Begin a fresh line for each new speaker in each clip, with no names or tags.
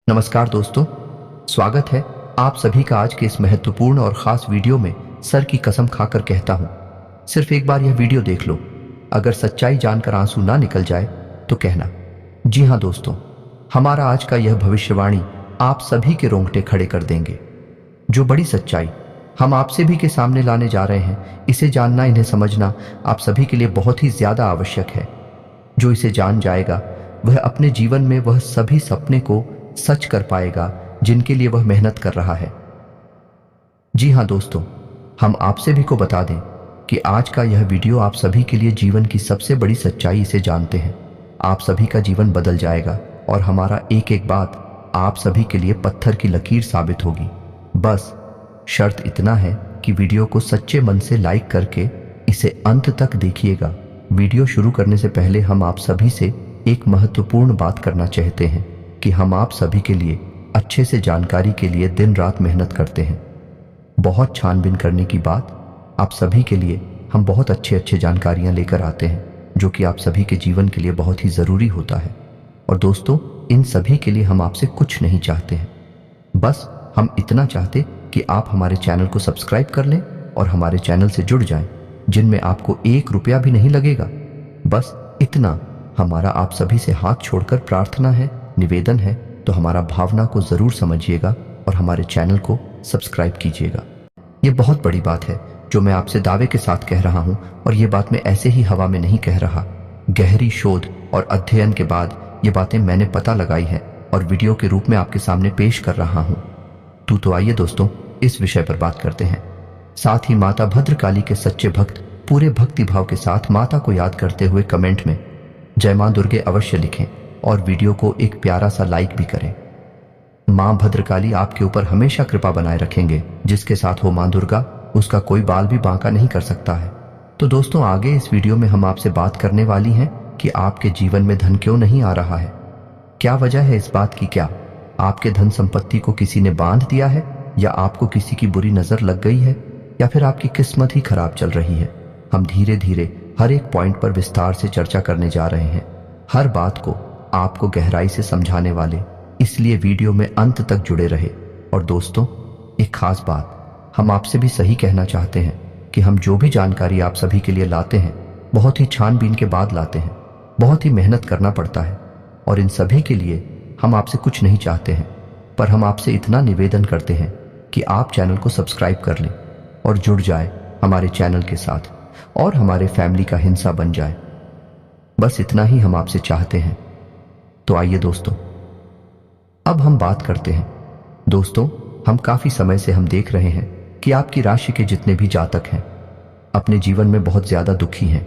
नमस्कार दोस्तों, स्वागत है आप सभी का आज के इस महत्वपूर्ण और ख़ास वीडियो में। सर की कसम खाकर कहता हूँ, सिर्फ एक बार यह वीडियो देख लो। अगर सच्चाई जानकर आंसू ना निकल जाए तो कहना। जी हाँ दोस्तों, हमारा आज का यह भविष्यवाणी आप सभी के रोंगटे खड़े कर देंगे। जो बड़ी सच्चाई हम आप सभी के सामने लाने जा रहे हैं, इसे जानना, इन्हें समझना आप सभी के लिए बहुत ही ज़्यादा आवश्यक है। जो इसे जान जाएगा वह अपने जीवन में वह सभी सपने को सच कर पाएगा जिनके लिए वह मेहनत कर रहा है। जी हाँ दोस्तों, हम आप सभी को बता दें कि आज का यह वीडियो आप सभी के लिए जीवन की सबसे बड़ी सच्चाई। इसे जानते हैं आप सभी का जीवन बदल जाएगा और हमारा एक एक बात आप सभी के लिए पत्थर की लकीर साबित होगी। बस शर्त इतना है कि वीडियो को सच्चे मन से लाइक करके इसे अंत तक देखिएगा। वीडियो शुरू करने से पहले हम आप सभी से एक महत्वपूर्ण बात करना चाहते हैं कि हम आप सभी के लिए अच्छे से जानकारी के लिए दिन रात मेहनत करते हैं। बहुत छानबीन करने की बात, आप सभी के लिए हम बहुत अच्छे जानकारियां लेकर आते हैं जो कि आप सभी के जीवन के लिए बहुत ही ज़रूरी होता है। और दोस्तों, इन सभी के लिए हम आपसे कुछ नहीं चाहते हैं, बस हम इतना चाहते कि आप हमारे चैनल को सब्सक्राइब कर लें और हमारे चैनल से जुड़ जाएं, जिनमें आपको 1 रुपया भी नहीं लगेगा। बस इतना हमारा आप सभी से हाथ छोड़कर प्रार्थना है, निवेदन है। तो हमारा भावना को ज़रूर समझिएगा और हमारे चैनल को सब्सक्राइब कीजिएगा। ये बहुत बड़ी बात है जो मैं आपसे दावे के साथ कह रहा हूँ, और ये बात मैं ऐसे ही हवा में नहीं कह रहा। गहरी शोध और अध्ययन के बाद ये बातें मैंने पता लगाई है और वीडियो के रूप में आपके सामने पेश कर रहा हूँ। तो आइए दोस्तों, इस विषय पर बात करते हैं। साथ ही माता भद्रकाली के सच्चे भक्त पूरे भक्ति भाव के साथ माता को याद करते हुए कमेंट में जय मां दुर्गे अवश्य लिखें और वीडियो को एक प्यारा सा लाइक भी करें। मां भद्रकाली आपके ऊपर हमेशा कृपा बनाए रखेंगे। जिसके साथ हो मां दुर्गा, उसका कोई बाल भी बांका नहीं कर सकता है। तो दोस्तों, आगे इस वीडियो में हम आपसे बात करने वाली हैं कि आपके जीवन में धन क्यों नहीं आ रहा है। क्या वजह है इस बात की? क्या आपके धन संपत्ति को किसी ने बांध दिया है, या आपको किसी की बुरी नजर लग गई है, या फिर आपकी किस्मत ही खराब चल रही है? हम धीरे धीरे हर एक पॉइंट पर विस्तार से चर्चा करने जा रहे हैं, हर बात को आपको गहराई से समझाने वाले। इसलिए वीडियो में अंत तक जुड़े रहे। और दोस्तों, एक खास बात हम आपसे भी सही कहना चाहते हैं कि हम जो भी जानकारी आप सभी के लिए लाते हैं, बहुत ही छानबीन के बाद लाते हैं। बहुत ही मेहनत करना पड़ता है, और इन सभी के लिए हम आपसे कुछ नहीं चाहते हैं, पर हम आपसे इतना निवेदन करते हैं कि आप चैनल को सब्सक्राइब कर लें और जुड़ जाए हमारे चैनल के साथ और हमारे फैमिली का हिस्सा बन जाए। बस इतना ही हम आपसे चाहते हैं। तो आइए दोस्तों, अब हम बात करते हैं। दोस्तों, हम काफी समय से हम देख रहे हैं कि आपकी राशि के जितने भी जातक हैं अपने जीवन में बहुत ज्यादा दुखी हैं,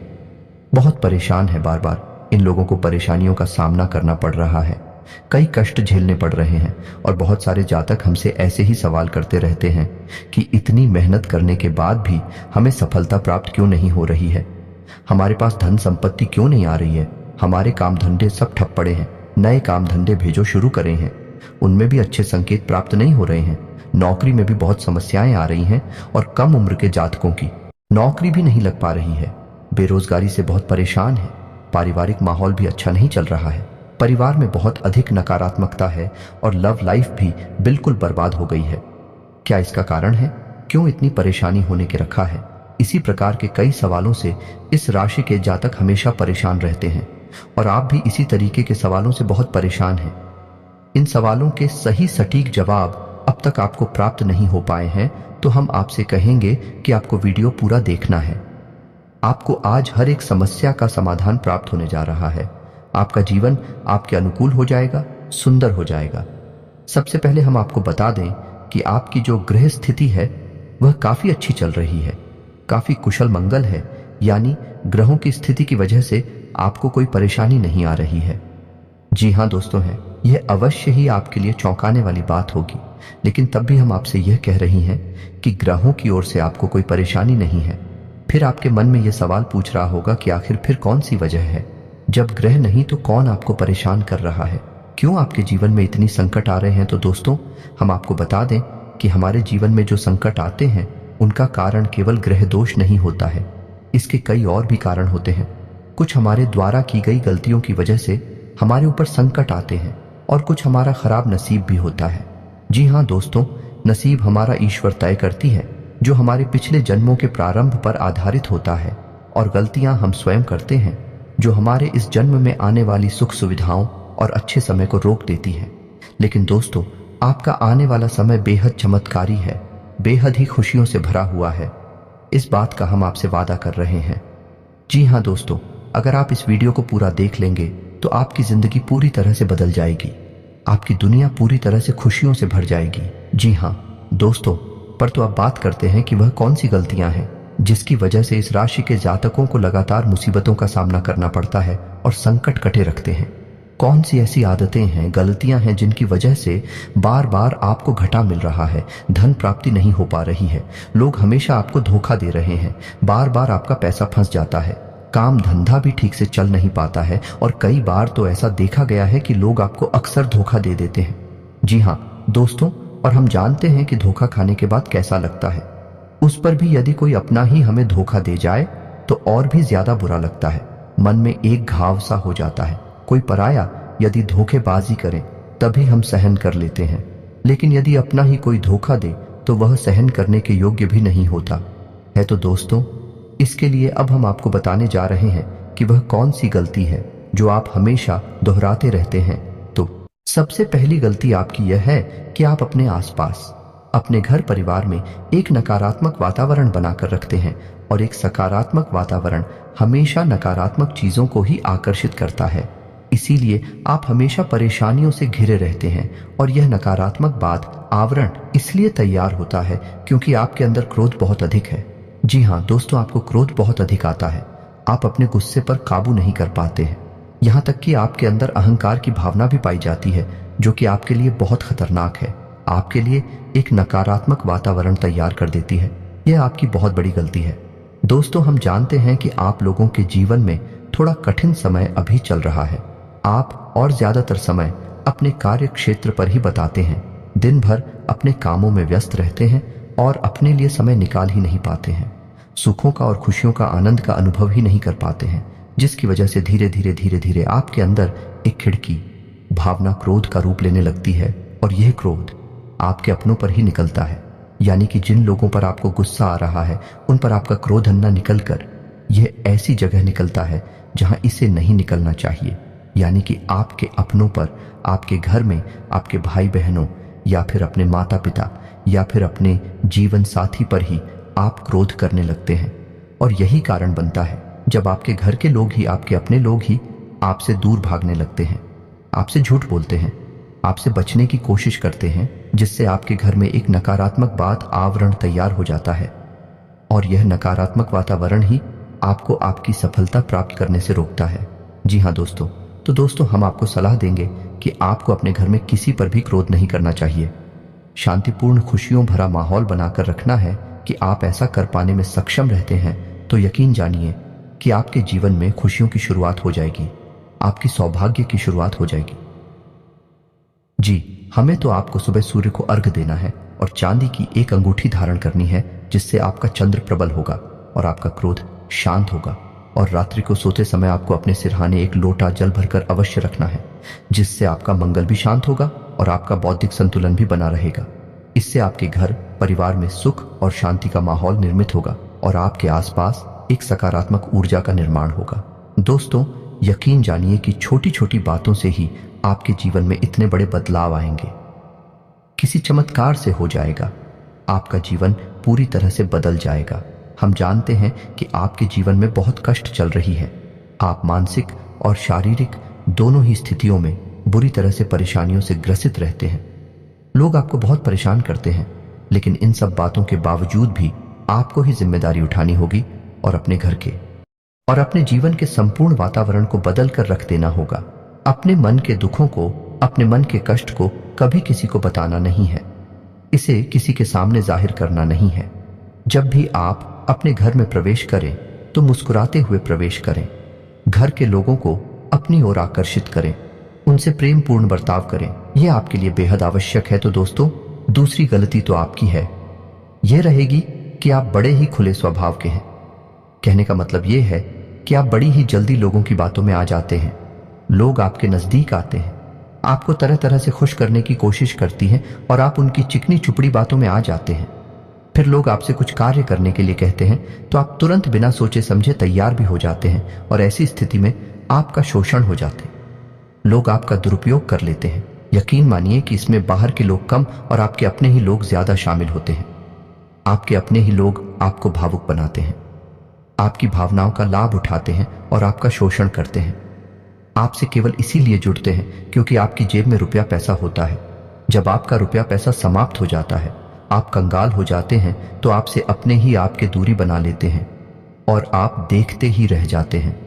बहुत परेशान हैं। बार बार इन लोगों को परेशानियों का सामना करना पड़ रहा है, कई कष्ट झेलने पड़ रहे हैं। और बहुत सारे जातक हमसे ऐसे ही सवाल करते रहते हैं कि इतनी मेहनत करने के बाद भी हमें सफलता प्राप्त क्यों नहीं हो रही है, हमारे पास धन संपत्ति क्यों नहीं आ रही है, हमारे काम धंधे सब ठप पड़े हैं, नए काम धंधे भेजो शुरू करें हैं, उनमें भी अच्छे संकेत प्राप्त नहीं हो रहे हैं, नौकरी में भी बहुत समस्याएं आ रही हैं, और कम उम्र के जातकों की नौकरी भी नहीं लग पा रही है, बेरोजगारी से बहुत परेशान है, पारिवारिक माहौल भी अच्छा नहीं चल रहा है, परिवार में बहुत अधिक नकारात्मकता है, और लव लाइफ भी बिल्कुल बर्बाद हो गई है। क्या इसका कारण है? क्यों इतनी परेशानी होने के रखा है? इसी प्रकार के कई सवालों से इस राशि के जातक हमेशा परेशान रहते हैं, और आप भी इसी तरीके के सवालों से बहुत परेशान हैं। इन सवालों के सही सटीक जवाब अब तक आपको प्राप्त नहीं हो पाए हैं, तो हम आपसे कहेंगे कि आपको वीडियो पूरा देखना है। आपको आज हर एक समस्या का समाधान प्राप्त होने जा रहा है। आपका जीवन आपके अनुकूल हो जाएगा, सुंदर हो जाएगा। सबसे पहले हम आपको बता दें कि आपकी जो गृह स्थिति है वह काफी अच्छी चल रही है, काफी कुशल मंगल है, यानी ग्रहों की स्थिति की वजह से आपको कोई परेशानी नहीं आ रही है। जी हाँ दोस्तों, है यह अवश्य ही आपके लिए चौंकाने वाली बात होगी, लेकिन तब भी हम आपसे यह कह रही हैं कि ग्रहों की ओर से आपको कोई परेशानी नहीं है। फिर आपके मन में यह सवाल पूछ रहा होगा कि आखिर फिर कौन सी वजह है? जब ग्रह नहीं तो कौन आपको परेशान कर रहा है? क्यों आपके जीवन में इतनी संकट आ रहे हैं? तो दोस्तों, हम आपको बता दें कि हमारे जीवन में जो संकट आते हैं उनका कारण केवल ग्रह दोष नहीं होता है, इसके कई और भी कारण होते हैं। कुछ हमारे द्वारा की गई गलतियों की वजह से हमारे ऊपर संकट आते हैं, और कुछ हमारा खराब नसीब भी होता है। जी हाँ दोस्तों, नसीब हमारा ईश्वर तय करती है, जो हमारे पिछले जन्मों के प्रारंभ पर आधारित होता है, और गलतियां हम स्वयं करते हैं, जो हमारे इस जन्म में आने वाली सुख सुविधाओं और अच्छे समय को रोक देती है। लेकिन दोस्तों, आपका आने वाला समय बेहद चमत्कारी है, बेहद ही खुशियों से भरा हुआ है। इस बात का हम आपसे वादा कर रहे हैं। जी हाँ दोस्तों, अगर आप इस वीडियो को पूरा देख लेंगे तो आपकी जिंदगी पूरी तरह से बदल जाएगी, आपकी दुनिया पूरी तरह से खुशियों से भर जाएगी। जी हाँ दोस्तों, पर तो अब बात करते हैं कि वह कौन सी गलतियां हैं जिसकी वजह से इस राशि के जातकों को लगातार मुसीबतों का सामना करना पड़ता है और संकट कटे रखते हैं। कौन सी ऐसी आदतें हैं, गलतियां हैं जिनकी वजह से बार बार आपको घाटा मिल रहा है, धन प्राप्ति नहीं हो पा रही है, लोग हमेशा आपको धोखा दे रहे हैं, बार बार आपका पैसा फंस जाता है, काम धंधा भी ठीक से चल नहीं पाता है, और कई बार तो ऐसा देखा गया है कि लोग आपको अक्सर धोखा दे देते हैं। जी हाँ दोस्तों, और हम जानते हैं कि धोखा खाने के बाद कैसा लगता है। उस पर भी यदि कोई अपना ही हमें धोखा दे जाए तो और भी ज्यादा बुरा लगता है, मन में एक घाव सा हो जाता है। कोई पराया यदि धोखेबाजी करे तभी हम सहन कर लेते हैं, लेकिन यदि अपना ही कोई धोखा दे तो वह सहन करने के योग्य भी नहीं होता है। तो दोस्तों, इसके लिए अब हम आपको बताने जा रहे हैं कि वह कौन सी गलती है जो आप हमेशा दोहराते रहते हैं। तो सबसे पहली गलती आपकी यह है कि आप अपने आसपास, अपने घर परिवार में एक नकारात्मक वातावरण बनाकर रखते हैं, और एक सकारात्मक वातावरण हमेशा नकारात्मक चीजों को ही आकर्षित करता है। इसीलिए आप हमेशा परेशानियों से घिरे रहते हैं, और यह नकारात्मक बात आवरण इसलिए तैयार होता है क्योंकि आपके अंदर क्रोध बहुत अधिक है। जी हाँ दोस्तों, आपको क्रोध बहुत अधिक आता है, आप अपने गुस्से पर काबू नहीं कर पाते हैं, यहाँ तक कि आपके अंदर अहंकार की भावना भी पाई जाती है, जो कि आपके लिए बहुत खतरनाक है, आपके लिए एक नकारात्मक वातावरण तैयार कर देती है। यह आपकी बहुत बड़ी गलती है। दोस्तों, हम जानते हैं कि आप लोगों के जीवन में थोड़ा कठिन समय अभी चल रहा है। आप और ज्यादातर समय अपने कार्य क्षेत्र पर ही बताते हैं, दिन भर अपने कामों में व्यस्त रहते हैं और अपने लिए समय निकाल ही नहीं पाते हैं, सुखों का और खुशियों का आनंद का अनुभव ही नहीं कर पाते हैं, जिसकी वजह से धीरे धीरे आपके अंदर एक खिड़की भावना क्रोध का रूप लेने लगती है, और यह क्रोध आपके अपनों पर ही निकलता है। यानी कि जिन लोगों पर आपको गुस्सा आ रहा है उन पर आपका क्रोध न निकलकर यह ऐसी जगह निकलता है जहां इसे नहीं निकलना चाहिए, यानी कि आपके अपनों पर, आपके घर में, आपके भाई बहनों या फिर अपने माता पिता या फिर अपने जीवन साथी पर ही आप क्रोध करने लगते हैं। और यही कारण बनता है जब आपके घर के लोग ही, आपके अपने लोग ही आपसे दूर भागने लगते हैं, आपसे झूठ बोलते हैं, आपसे बचने की कोशिश करते हैं, जिससे आपके घर में एक नकारात्मक बात आवरण तैयार हो जाता है, और यह नकारात्मक वातावरण ही आपको आपकी सफलता प्राप्त करने से रोकता है। जी हाँ दोस्तों, तो दोस्तों, हम आपको सलाह देंगे कि आपको अपने घर में किसी पर भी क्रोध नहीं करना चाहिए। शांतिपूर्ण खुशियों भरा माहौल बनाकर रखना है कि आप ऐसा कर पाने में सक्षम रहते हैं तो यकीन जानिए कि आपके जीवन में खुशियों की शुरुआत हो जाएगी, आपकी सौभाग्य की शुरुआत हो जाएगी। जी, हमें तो आपको सुबह सूर्य को अर्घ्य देना है और चांदी की एक अंगूठी धारण करनी है, जिससे आपका चंद्र प्रबल होगा और आपका क्रोध शांत होगा। और रात्रि को सोते समय आपको अपने सिरहाने एक लोटा जल भरकर अवश्य रखना है, जिससे आपका मंगल भी शांत होगा और आपका बौद्धिक संतुलन भी बना रहेगा। इससे आपके घर परिवार में सुख और शांति का माहौल निर्मित होगा और आपके आसपास एक सकारात्मक ऊर्जा का निर्माण होगा। दोस्तों, यकीन जानिए कि छोटी छोटी बातों से ही आपके जीवन में इतने बड़े बदलाव आएंगे, किसी चमत्कार से हो जाएगा, आपका जीवन पूरी तरह से बदल जाएगा। हम जानते हैं कि आपके जीवन में बहुत कष्ट चल रही है, आप मानसिक और शारीरिक दोनों ही स्थितियों में बुरी तरह से परेशानियों से ग्रसित रहते हैं। लोग आपको बहुत परेशान करते हैं, लेकिन इन सब बातों के बावजूद भी आपको ही जिम्मेदारी उठानी होगी और अपने घर के और अपने जीवन के संपूर्ण वातावरण को बदल कर रख देना होगा। अपने मन के दुखों को, अपने मन के कष्ट को कभी किसी को बताना नहीं है, इसे किसी के सामने जाहिर करना नहीं है। जब भी आप अपने घर में प्रवेश करें तो मुस्कुराते हुए प्रवेश करें, घर के लोगों को अपनी ओर आकर्षित करें, उनसे प्रेम पूर्ण बर्ताव करें, यह आपके लिए बेहद आवश्यक है। तो दोस्तों, दूसरी गलती तो आपकी है, यह रहेगी कि आप बड़े ही खुले स्वभाव के हैं। कहने का मतलब यह है कि आप बड़ी ही जल्दी लोगों की बातों में आ जाते हैं, लोग आपके नजदीक आते हैं, आपको तरह तरह से खुश करने की कोशिश करती हैं और आप उनकी चिकनी चुपड़ी बातों में आ जाते हैं। फिर लोग आपसे कुछ कार्य करने के लिए कहते हैं तो आप तुरंत बिना सोचे समझे तैयार भी हो जाते हैं और ऐसी स्थिति में आपका शोषण हो जाते हैं। लोग आपका दुरुपयोग कर लेते हैं। यकीन मानिए कि इसमें बाहर के लोग कम और आपके अपने ही लोग ज्यादा शामिल होते हैं। आपके अपने ही लोग आपको भावुक बनाते हैं, आपकी भावनाओं का लाभ उठाते हैं और आपका शोषण करते हैं। आपसे केवल इसीलिए जुड़ते हैं क्योंकि आपकी जेब में रुपया पैसा होता है। जब आपका रुपया पैसा समाप्त हो जाता है, आप कंगाल हो जाते हैं, तो आपसे अपने ही आपके दूरी बना लेते हैं और आप देखते ही रह जाते हैं।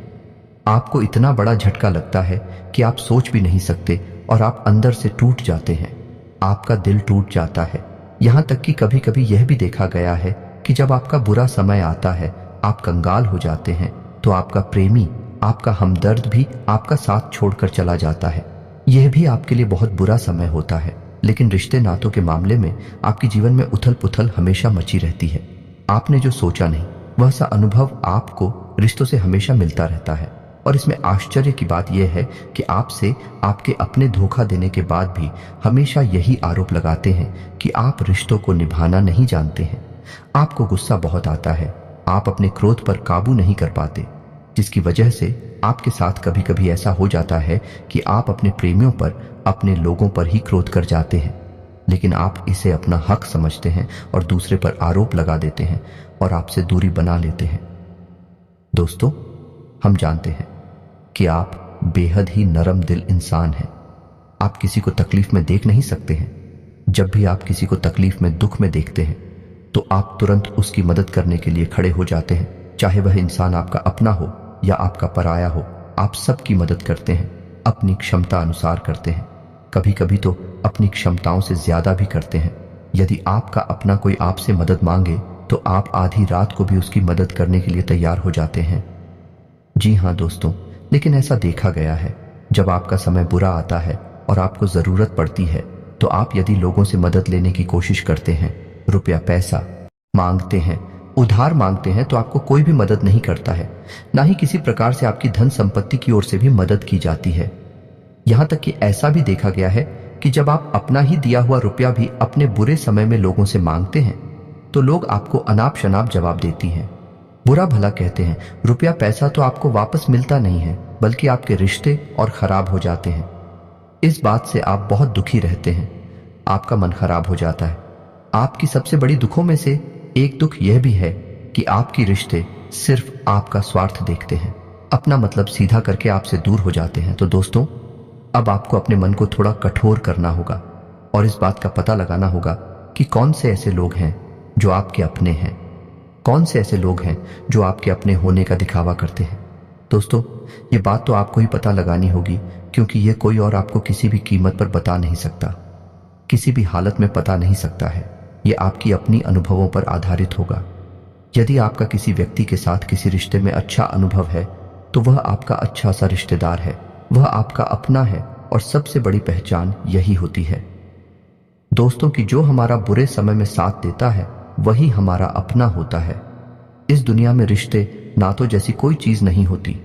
आपको इतना बड़ा झटका लगता है कि आप सोच भी नहीं सकते और आप अंदर से टूट जाते हैं। आपका दिल टूट जाता है। यहां तक कि कभी कभी यह भी देखा गया है कि जब आपका बुरा समय आता है, आप कंगाल हो जाते हैं, तो आपका प्रेमी, आपका हमदर्द भी आपका साथ छोड़कर चला जाता है। यह भी आपके लिए बहुत बुरा समय होता है। लेकिन रिश्ते नातों के मामले में आपके जीवन में उथल पुथल हमेशा मची रहती है। आपने जो सोचा नहीं, वह सा अनुभव आपको रिश्तों से हमेशा मिलता रहता है। और इसमें आश्चर्य की बात यह है कि आपसे आपके अपने धोखा देने के बाद भी हमेशा यही आरोप लगाते हैं कि आप रिश्तों को निभाना नहीं जानते हैं। आपको गुस्सा बहुत आता है, आप अपने क्रोध पर काबू नहीं कर पाते, जिसकी वजह से आपके साथ कभी कभी ऐसा हो जाता है कि आप अपने प्रेमियों पर, अपने लोगों पर ही क्रोध कर जाते हैं। लेकिन आप इसे अपना हक समझते हैं और दूसरे पर आरोप लगा देते हैं और आपसे दूरी बना लेते हैं। दोस्तों, हम जानते हैं कि आप बेहद ही नरम दिल इंसान हैं। आप किसी को तकलीफ में देख नहीं सकते हैं। जब भी आप किसी को तकलीफ में, दुख में देखते हैं, तो आप तुरंत उसकी मदद करने के लिए खड़े हो जाते हैं। चाहे वह इंसान आपका अपना हो या आपका पराया हो, आप सबकी मदद करते हैं, अपनी क्षमता अनुसार करते हैं। कभी कभी तो अपनी क्षमताओं से ज्यादा भी करते हैं। यदि आपका अपना कोई आपसे मदद मांगे तो आप आधी रात को भी उसकी मदद करने के लिए तैयार हो जाते हैं। जी हाँ दोस्तों, लेकिन ऐसा देखा गया है, जब आपका समय बुरा आता है और आपको जरूरत पड़ती है, तो आप यदि लोगों से मदद लेने की कोशिश करते हैं, रुपया पैसा मांगते हैं, उधार मांगते हैं, तो आपको कोई भी मदद नहीं करता है। ना ही किसी प्रकार से आपकी धन संपत्ति की ओर से भी मदद की जाती है। यहां तक कि ऐसा भी देखा गया है कि जब आप अपना ही दिया हुआ रुपया भी अपने बुरे समय में लोगों से मांगते हैं, तो लोग आपको अनाप शनाप जवाब देती हैं, बुरा भला कहते हैं। रुपया पैसा तो आपको वापस मिलता नहीं है, बल्कि आपके रिश्ते और खराब हो जाते हैं। इस बात से आप बहुत दुखी रहते हैं, आपका मन खराब हो जाता है। आपकी सबसे बड़ी दुखों में से एक दुख यह भी है कि आपके रिश्ते सिर्फ आपका स्वार्थ देखते हैं, अपना मतलब सीधा करके आपसे दूर हो जाते हैं। तो दोस्तों, अब आपको अपने मन को थोड़ा कठोर करना होगा और इस बात का पता लगाना होगा कि कौन से ऐसे लोग हैं जो आपके अपने हैं, कौन से ऐसे लोग हैं जो आपके अपने होने का दिखावा करते हैं। दोस्तों, ये बात तो आपको ही पता लगानी होगी, क्योंकि ये कोई और आपको किसी भी कीमत पर बता नहीं सकता, किसी भी हालत में पता नहीं सकता है। ये आपकी अपनी अनुभवों पर आधारित होगा। यदि आपका किसी व्यक्ति के साथ किसी रिश्ते में अच्छा अनुभव है, तो वह आपका अच्छा सा रिश्तेदार है, वह आपका अपना है और सबसे बड़ी पहचान यही होती है दोस्तों कि जो हमारा बुरे समय में साथ देता है वही हमारा अपना होता है। इस दुनिया में रिश्ते नातों जैसी कोई चीज नहीं होती।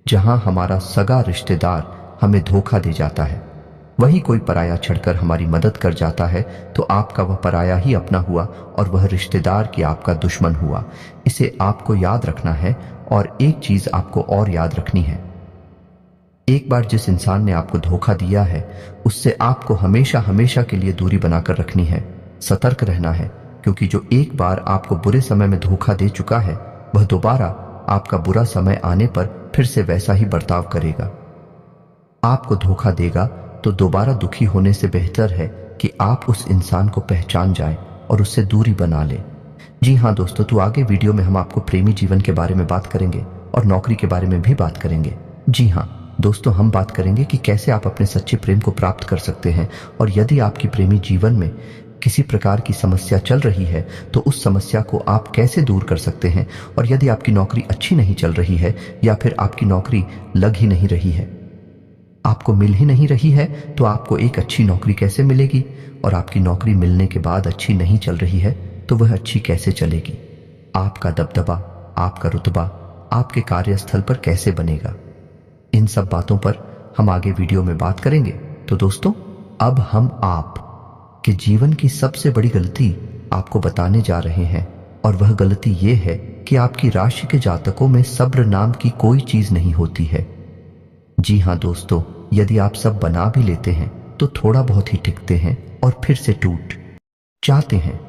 जहां हमारा सगा रिश्तेदार हमें धोखा दे जाता है, वही कोई पराया छड़कर हमारी मदद कर जाता है, तो आपका वह पराया ही अपना हुआ और वह रिश्तेदार की आपका दुश्मन हुआ। इसे आपको याद रखना है। और एक चीज आपको और याद रखनी है, एक बार जिस इंसान ने आपको धोखा दिया है, उससे आपको हमेशा हमेशा के लिए दूरी बनाकर रखनी है। सतर्क रहना है, क्योंकि जो एक बार आपको बुरे समय में धोखा दे चुका है, वह दोबारा आपका बुरा समय आने पर फिर से वैसा ही बर्ताव करेगा। आपको धोखा देगा तो दोबारा दुखी होने से बेहतर है कि आप उस इंसान को पहचान जाएं और उससे दूरी बना लें। जी हाँ दोस्तों, तो आगे वीडियो में हम आपको प्रेमी जीवन के बारे में बात करेंगे और नौकरी के बारे में भी बात करेंगे। जी हाँ दोस्तों, हम बात करेंगे कि कैसे आप अपने सच्चे प्रेम को प्राप्त कर सकते हैं, और यदि आपकी प्रेमी जीवन में किसी प्रकार की समस्या चल रही है तो उस समस्या को आप कैसे दूर कर सकते हैं, और यदि आपकी नौकरी अच्छी नहीं चल रही है या फिर आपकी नौकरी लग ही नहीं रही है, आपको मिल ही नहीं रही है, तो आपको एक अच्छी नौकरी कैसे मिलेगी, और आपकी नौकरी मिलने के बाद अच्छी नहीं चल रही है तो वह अच्छी कैसे चलेगी। आपका दबदबा, आपका रुतबा आपके कार्यस्थल पर कैसे बनेगा। इन सब बातों पर हम आगे वीडियो में बात करेंगे। तो दोस्तों, अब हम आप के जीवन की सबसे बड़ी गलती आपको बताने जा रहे हैं, और वह गलती ये है कि आपकी राशि के जातकों में सब्र नाम की कोई चीज नहीं होती है। जी हाँ दोस्तों, यदि आप सब बना भी लेते हैं तो थोड़ा बहुत ही टिकते हैं और फिर से टूट जाते हैं।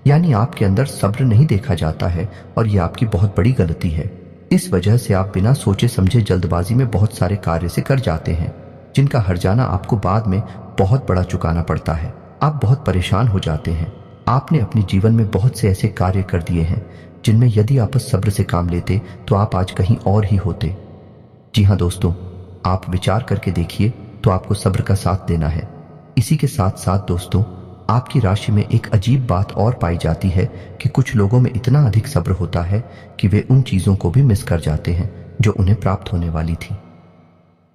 यानी आपके अंदर सब्र नहीं देखा जाता है, और यह आपकी बहुत बड़ी गलती है। इस वजह से आप बिना सोचे समझे जल्दबाजी में बहुत सारे कार्य से कर जाते हैं, जिनका हर्जाना आपको बाद में बहुत बड़ा चुकाना पड़ता है। आप बहुत परेशान हो जाते हैं। आपने अपने जीवन में बहुत से ऐसे कार्य कर दिए हैं जिनमें यदि आप सब्र से काम लेते तो आप आज कहीं और ही होते। जी हाँ दोस्तों, आप विचार करके देखिए तो आपको सब्र का साथ देना है। इसी के साथ साथ दोस्तों, आपकी राशि में एक अजीब बात और पाई जाती है कि कुछ लोगों में इतना अधिक सब्र होता है कि वे उन चीजों को भी मिस कर जाते हैं जो उन्हें प्राप्त होने वाली थी।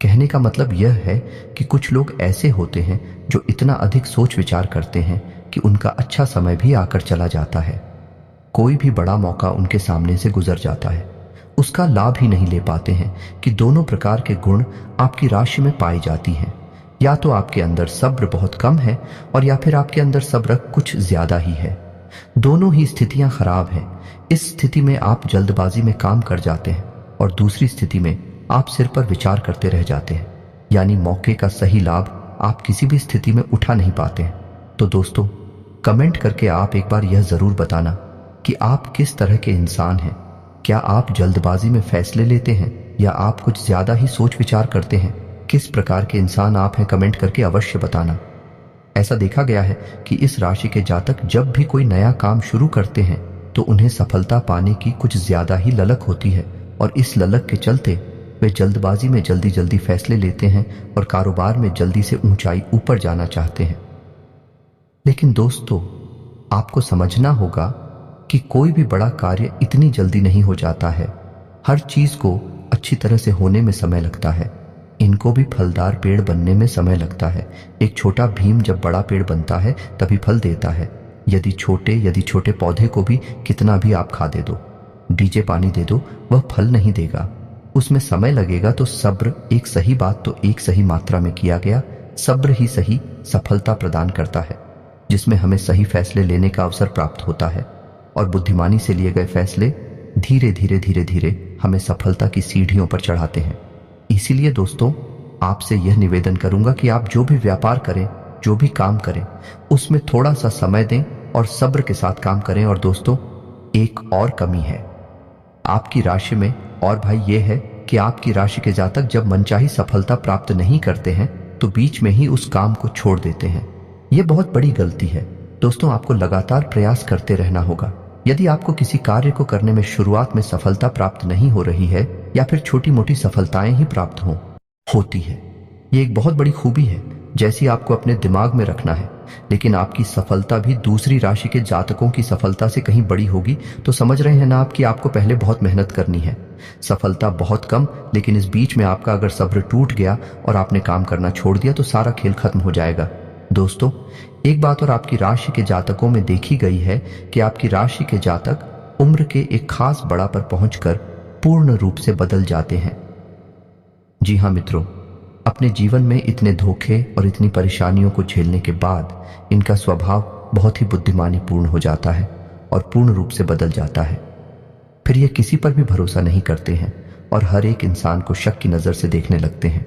कहने का मतलब यह है कि कुछ लोग ऐसे होते हैं जो इतना अधिक सोच विचार करते हैं कि उनका अच्छा समय भी आकर चला जाता है। कोई भी बड़ा मौका उनके सामने से गुजर जाता है, उसका लाभ ही नहीं ले पाते हैं कि दोनों प्रकार के गुण आपकी राशि में पाई जाती हैं। या तो आपके अंदर सब्र बहुत कम है, और या फिर आपके अंदर सब्र कुछ ज्यादा ही है। दोनों ही स्थितियां खराब हैं। इस स्थिति में आप जल्दबाजी में काम कर जाते हैं, और दूसरी स्थिति में आप सिर पर विचार करते रह जाते हैं। यानी मौके का सही लाभ आप किसी भी स्थिति में उठा नहीं पाते हैं। तो दोस्तों, कमेंट करके आप एक बार यह जरूर बताना कि आप किस तरह के इंसान हैं। क्या आप जल्दबाजी में फैसले लेते हैं, या आप कुछ ज्यादा ही सोच विचार करते हैं? किस प्रकार के इंसान आप हैं, कमेंट करके अवश्य बताना। ऐसा देखा गया है कि इस राशि के जातक जब भी कोई नया काम शुरू करते हैं तो उन्हें सफलता पाने की कुछ ज्यादा ही ललक होती है, और इस ललक के चलते वे जल्दबाजी में जल्दी जल्दी फैसले लेते हैं और कारोबार में जल्दी से ऊंचाई ऊपर जाना चाहते हैं। लेकिन दोस्तों, आपको समझना होगा कि कोई भी बड़ा कार्य इतनी जल्दी नहीं हो जाता है। हर चीज को अच्छी तरह से होने में समय लगता है। इनको भी फलदार पेड़ बनने में समय लगता है। एक छोटा भीम जब बड़ा पेड़ बनता है तभी फल देता है। यदि छोटे पौधे को भी कितना भी आप खाद दे दो, बीजे पानी दे दो, वह फल नहीं देगा, उसमें समय लगेगा। तो सब्र, एक सही बात तो एक सही मात्रा में किया गया सब्र ही सही सफलता प्रदान करता है, जिसमें हमें सही फैसले लेने का अवसर प्राप्त होता है, और बुद्धिमानी से लिए गए फैसले धीरे धीरे हमें सफलता की सीढ़ियों पर चढ़ाते हैं। इसीलिए दोस्तों, आपसे यह निवेदन करूंगा कि आप जो भी व्यापार करें, जो भी काम करें, उसमें थोड़ा सा समय दें और सब्र के साथ काम करें। और दोस्तों, एक और कमी है आपकी राशि में, और भाई ये है कि आपकी राशि के जातक जब मनचाही सफलता प्राप्त नहीं करते हैं तो बीच में ही उस काम को छोड़ देते हैं। यह बहुत बड़ी गलती है। दोस्तों, आपको लगातार प्रयास करते रहना होगा। यदि आपको किसी कार्य को करने में शुरुआत में सफलता प्राप्त नहीं हो रही है, या फिर छोटी मोटी सफलताएं ही प्राप्त होती है, ये एक बहुत बड़ी खूबी है जैसी आपको अपने दिमाग में रखना है। लेकिन आपकी सफलता भी दूसरी राशि के जातकों की सफलता से कहीं बड़ी होगी, तो समझ रहे हैं ना आप कि आपको पहले बहुत मेहनत करनी है। सफलता बहुत कम, लेकिन इस बीच में आपका अगर सब्र टूट गया और आपने काम करना छोड़ दिया तो सारा खेल खत्म हो जाएगा। दोस्तों, एक बात और आपकी राशि के जातकों में देखी गई है कि आपकी राशि के जातक उम्र के एक खास बड़ा पर पहुंचकर पूर्ण रूप से बदल जाते हैं। जी हाँ मित्रों, अपने जीवन में इतने धोखे और इतनी परेशानियों को झेलने के बाद इनका स्वभाव बहुत ही बुद्धिमानी पूर्ण हो जाता है और पूर्ण रूप से बदल जाता है। फिर ये किसी पर भी भरोसा नहीं करते हैं और हर एक इंसान को शक की नजर से देखने लगते हैं।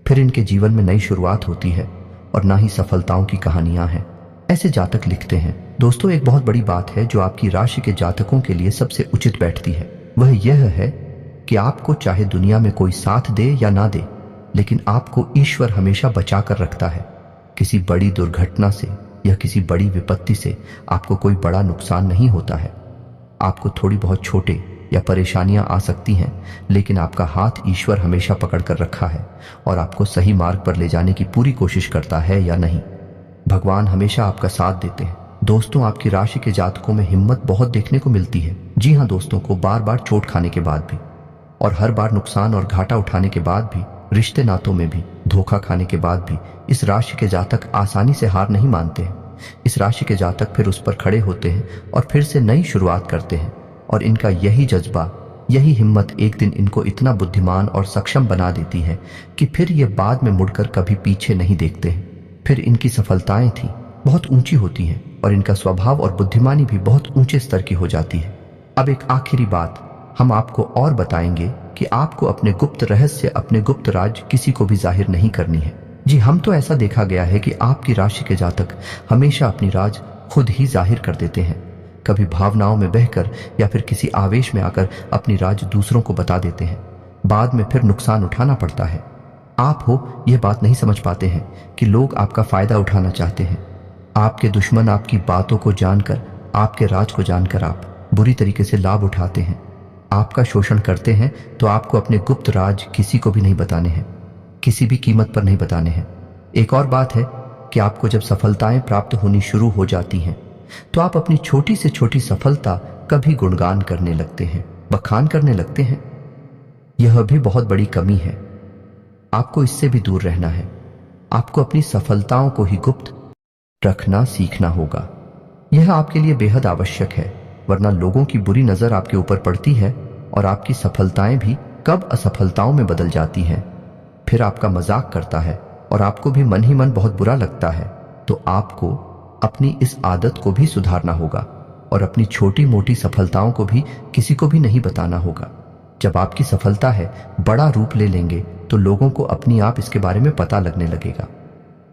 फिर इनके जीवन में नई शुरुआत होती है और ना ही सफलताओं की कहानियां हैं। ऐसे जातक लिखते हैं। दोस्तों, एक बहुत बड़ी बात है जो आपकी राशि के जातकों के लिए सबसे उचित बैठती है, वह यह है कि आपको चाहे दुनिया में कोई साथ दे या ना दे, लेकिन आपको ईश्वर हमेशा बचा कर रखता है। किसी बड़ी दुर्घटना से या किसी बड़ी विपत्ति से आपको कोई बड़ा नुकसान नहीं होता है। आपको थोड़ी बहुत छोटे या परेशानियां आ सकती हैं, लेकिन आपका हाथ ईश्वर हमेशा पकड़ कर रखा है और आपको सही मार्ग पर ले जाने की पूरी कोशिश करता है या नहीं। भगवान हमेशा आपका साथ देते हैं। दोस्तों, आपकी राशि के जातकों में हिम्मत बहुत देखने को मिलती है। जी हाँ दोस्तों, को बार बार चोट खाने के बाद भी, और हर बार नुकसान और घाटा उठाने के बाद भी, रिश्ते नातों में भी धोखा खाने के बाद भी इस राशि के जातक आसानी से हार नहीं मानते हैं। इस राशि के जातक फिर उस पर खड़े होते हैं और फिर से नई शुरुआत करते हैं, और इनका यही जज्बा यही हिम्मत एक दिन इनको इतना बुद्धिमान और सक्षम बना देती है कि फिर ये बाद में मुड़कर कभी पीछे नहीं देखते हैं। फिर इनकी सफलताएं थी बहुत ऊंची होती हैं और इनका स्वभाव और बुद्धिमानी भी बहुत ऊंचे स्तर की हो जाती है। अब एक आखिरी बात हम आपको और बताएंगे कि आपको अपने गुप्त रहस्य, अपने गुप्त राज किसी को भी जाहिर नहीं करनी है। जी हम तो ऐसा देखा गया है कि आपकी राशि के जातक हमेशा अपनी राज खुद ही जाहिर कर देते हैं, कभी भावनाओं में बहकर या फिर किसी आवेश में आकर अपनी राज दूसरों को बता देते हैं। बाद में फिर नुकसान उठाना पड़ता है। आप हो यह बात नहीं समझ पाते हैं कि लोग आपका फायदा उठाना चाहते हैं। आपके दुश्मन आपकी बातों को जानकर, आपके राज को जानकर आप बुरी तरीके से लाभ उठाते हैं, आपका शोषण करते हैं। तो आपको अपने गुप्त राज किसी को भी नहीं बताने हैं, किसी भी कीमत पर नहीं बताने हैं। एक और बात है कि आपको जब सफलताएं प्राप्त होनी शुरू हो जाती हैं तो आप अपनी छोटी से छोटी सफलता का भी गुणगान करने लगते हैं, बखान करने लगते हैं। यह भी बहुत बड़ी कमी है। आपको इससे भी दूर रहना है। आपको अपनी सफलताओं को ही गुप्त रखना सीखना होगा। यह आपके लिए बेहद आवश्यक है, वरना लोगों की बुरी नजर आपके ऊपर पड़ती है और आपकी सफलताएं भी कब असफलताओं में बदल जाती हैं। फिर आपका मजाक करता है और आपको भी मन ही मन बहुत बुरा लगता है। तो आपको अपनी इस आदत को भी सुधारना होगा और अपनी छोटी मोटी सफलताओं को भी किसी को भी नहीं बताना होगा। जब आपकी सफलता है बड़ा रूप ले लेंगे तो लोगों को अपनी आप इसके बारे में पता लगने लगेगा।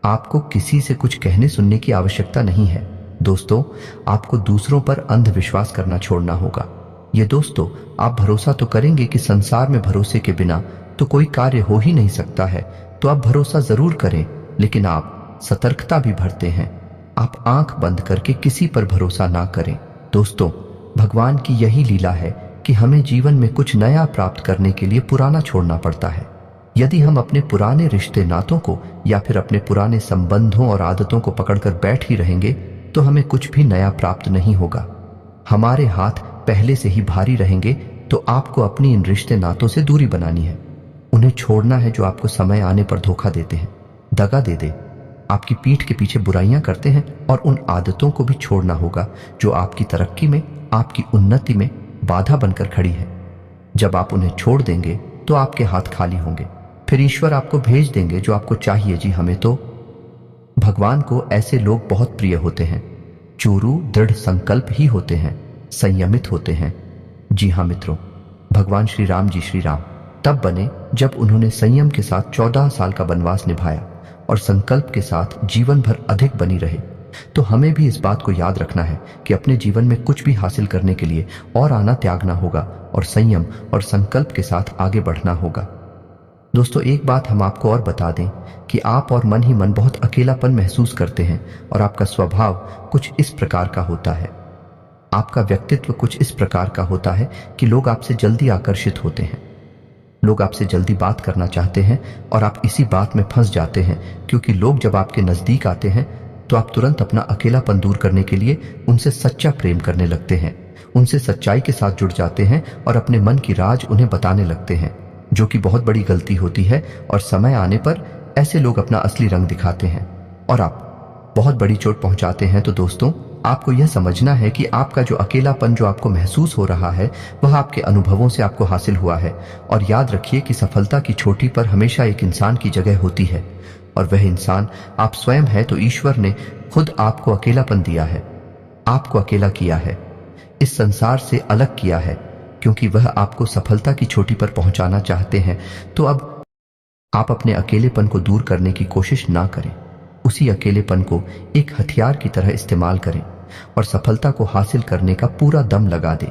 आपको किसी से कुछ कहने सुनने की आवश्यकता नहीं है। दोस्तों, आपको दूसरों पर अंधविश्वास करना छोड़ना होगा। ये दोस्तों, आप भरोसा तो करेंगे कि संसार में भरोसे के बिना तो कोई कार्य हो ही नहीं सकता है, तो आप भरोसा जरूर करें, लेकिन आप सतर्कता भी भरते हैं। आप आंख बंद करके किसी पर भरोसा ना करें। दोस्तों, भगवान की यही लीला है कि हमें जीवन में कुछ नया प्राप्त करने के लिए पुराना छोड़ना पड़ता है। यदि हम अपने पुराने रिश्ते नातों को या फिर अपने पुराने संबंधों और आदतों को पकड़कर बैठ ही रहेंगे तो हमें कुछ भी नया प्राप्त नहीं होगा। हमारे हाथ पहले से ही भारी रहेंगे। तो आपको अपनी इन रिश्ते नातों से दूरी बनानी है। उन्हें छोड़ना है जो आपको समय आने पर धोखा देते हैं, दगा दे आपकी पीठ के पीछे बुराइयां करते हैं, और उन आदतों को भी छोड़ना होगा जो आपकी तरक्की में, आपकी उन्नति में बाधा बनकर खड़ी है। जब आप उन्हें छोड़ देंगे तो आपके हाथ खाली होंगे। फिर ईश्वर आपको भेज देंगे जो आपको चाहिए। जी हमें तो भगवान को ऐसे लोग बहुत प्रिय होते हैं। चोरू दृढ़ संकल्प ही होते हैं, संयमित होते हैं। जी हाँ मित्रों, भगवान श्री राम जी श्री राम तब बने जब उन्होंने संयम के साथ 14 साल का वनवास निभाया और संकल्प के साथ जीवन भर अधिक बनी रहे। तो हमें भी इस बात को याद रखना है कि अपने जीवन में कुछ भी हासिल करने के लिए और आना त्यागना होगा और संयम और संकल्प के साथ आगे बढ़ना होगा। दोस्तों, एक बात हम आपको और बता दें कि आप और मन ही मन बहुत अकेलापन महसूस करते हैं और आपका स्वभाव कुछ इस प्रकार का होता है, आपका व्यक्तित्व कुछ इस प्रकार का होता है कि लोग आपसे जल्दी आकर्षित होते हैं, लोग आपसे जल्दी बात करना चाहते हैं और आप इसी बात में फंस जाते हैं, क्योंकि लोग जब आपके नजदीक आते हैं तो आप तुरंत अपना अकेलापन दूर करने के लिए उनसे सच्चा प्रेम करने लगते हैं, उनसे सच्चाई के साथ जुड़ जाते हैं और अपने मन की राज उन्हें बताने लगते हैं, जो कि बहुत बड़ी गलती होती है। और समय आने पर ऐसे लोग अपना असली रंग दिखाते हैं और आप बहुत बड़ी चोट पहुंचाते हैं। तो दोस्तों, आपको यह समझना है कि आपका जो अकेलापन जो आपको महसूस हो रहा है वह आपके अनुभवों से आपको हासिल हुआ है। और याद रखिए कि सफलता की चोटी पर हमेशा एक इंसान की जगह होती है और वह इंसान आप स्वयं है। तो ईश्वर ने खुद आपको अकेलापन दिया है, आपको अकेला किया है, इस संसार से अलग किया है, क्योंकि वह आपको सफलता की चोटी पर पहुंचाना चाहते हैं। तो अब आप अपने अकेलेपन को दूर करने की कोशिश ना करें, उसी अकेलेपन को एक हथियार की तरह इस्तेमाल करें और सफलता को हासिल करने का पूरा दम लगा दे,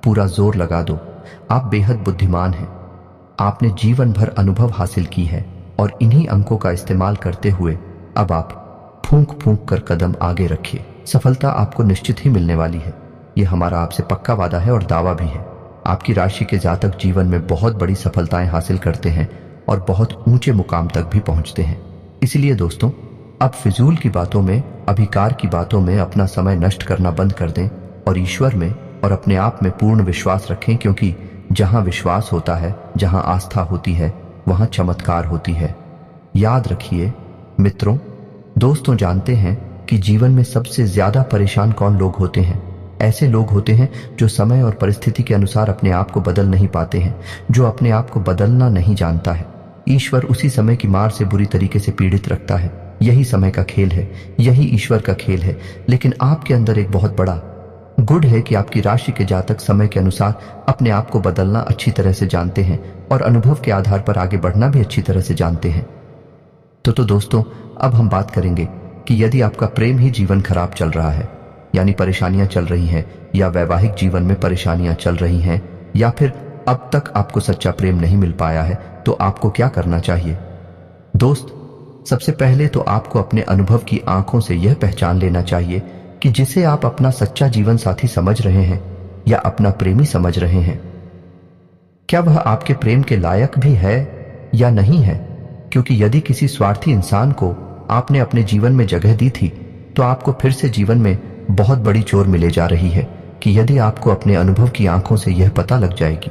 पूरा जोर लगा दो। आप बेहद बुद्धिमान हैं, आपने जीवन भर अनुभव हासिल की है और इन्हीं अंकों का इस्तेमाल करते हुए अब आप फूंक फूंक कर कदम आगे रखिए। सफलता आपको निश्चित ही मिलने वाली है, यह हमारा आपसे पक्का वादा है और दावा भी है। आपकी राशि के जातक जीवन में बहुत बड़ी सफलताएं हासिल करते हैं और बहुत ऊंचे मुकाम तक भी पहुंचते हैं। इसलिए दोस्तों, अब फिजूल की बातों में, अभिकार की बातों में अपना समय नष्ट करना बंद कर दें और ईश्वर में और अपने आप में पूर्ण विश्वास रखें, क्योंकि जहां विश्वास होता है, जहां आस्था होती है, वहां चमत्कार होती है। याद रखिए मित्रों, दोस्तों, जानते हैं कि जीवन में सबसे ज्यादा परेशान कौन लोग होते हैं? ऐसे लोग होते हैं जो समय और परिस्थिति के अनुसार अपने आप को बदल नहीं पाते हैं, जो अपने आप को बदलना नहीं जानता है। ईश्वर उसी समय की मार से बुरी तरीके से पीड़ित रखता है। यही समय का खेल है, यही ईश्वर का खेल है। लेकिन आपके अंदर एक बहुत बड़ा गुण है कि आपकी राशि के जातक समय के अनुसार अपने आप को बदलना अच्छी तरह से जानते हैं और अनुभव के आधार पर आगे बढ़ना भी अच्छी तरह से जानते हैं। तो दोस्तों, अब हम बात करेंगे कि यदि आपका प्रेम ही जीवन खराब चल रहा है, यानी परेशानियां चल रही हैं, या वैवाहिक जीवन में परेशानियां चल रही हैं, या फिर अब तक आपको सच्चा प्रेम नहीं मिल पाया है, तो आपको क्या करना चाहिए? दोस्त, सबसे पहले तो आपको अपने अनुभव की आंखों से यह पहचान लेना चाहिए कि जिसे आप अपना सच्चा जीवन साथी समझ रहे हैं या अपना प्रेमी समझ रहे हैं, क्या वह आपके प्रेम के लायक भी है या नहीं है। क्योंकि यदि किसी स्वार्थी इंसान को आपने अपने जीवन में जगह दी थी, तो आपको फिर से जीवन में बहुत बड़ी चोट मिले जा रही है कि यदि आपको अपने अनुभव की आंखों से यह पता लग जाएगी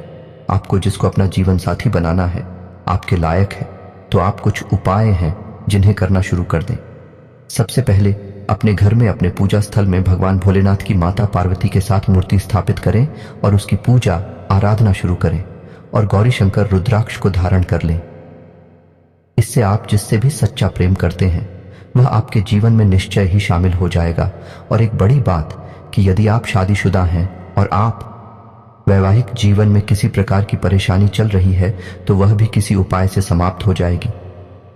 आपको जिसको अपना जीवन साथी बनाना है आपके लायक है, तो आप कुछ उपाय हैं जिन्हें करना शुरू कर दें। सबसे पहले अपने घर में अपने पूजा स्थल में भगवान भोलेनाथ की माता पार्वती के साथ मूर्ति स्थापित करें और उसकी पूजा आराधना शुरू करें और गौरी शंकर रुद्राक्ष को धारण कर लें। इससे आप जिससे भी सच्चा प्रेम करते हैं वह आपके जीवन में निश्चय ही शामिल हो जाएगा। और एक बड़ी बात कि यदि आप शादीशुदा हैं और आप वैवाहिक जीवन में किसी प्रकार की परेशानी चल रही है, तो वह भी किसी उपाय से समाप्त हो जाएगी।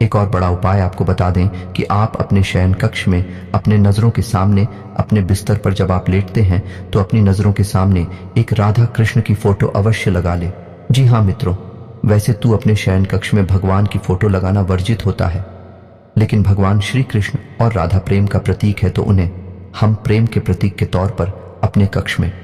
एक और बड़ा उपाय आपको बता दें कि आप अपने शयन कक्ष में अपने नजरों के सामने अपने बिस्तर पर जब आप लेटते हैं तो अपनी नजरों के सामने एक राधा कृष्ण की फोटो अवश्य लगा ले। जी हाँ मित्रों, वैसे तू अपने शयन कक्ष में भगवान की फोटो लगाना वर्जित होता है, लेकिन भगवान श्री कृष्ण और राधा प्रेम का प्रतीक है, तो उन्हें हम प्रेम के प्रतीक के तौर पर अपने कक्ष में